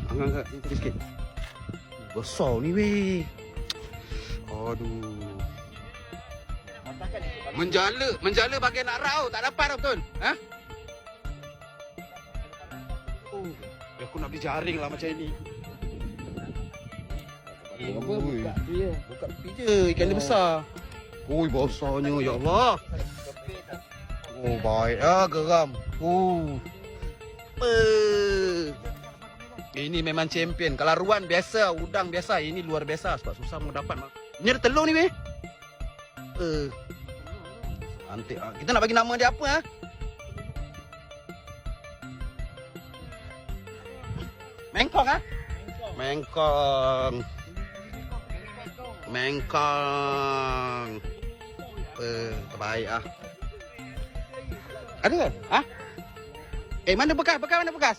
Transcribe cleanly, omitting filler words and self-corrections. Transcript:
Angkat ni sikit. Besar ni weh. Aduh. Menjala bagian nak rau tak dapat dah betul. Ha? Oh, aku nak beli jaring lah macam ni. Buka dia. Buka tepi je, ikan dia besar. Oi, besarnya, ya Allah. Oh, baik ah geram. Ini memang champion. Kalau ruan biasa, udang biasa, ini luar biasa sebab susah mau dapat. Ini ada telur ni weh. Nanti kita nak bagi nama dia apa ah? Mengkong ah? Mengkong. Mengkong. Terbaik ah. Ada ke? Ah? Mana bekas? Mana bekas?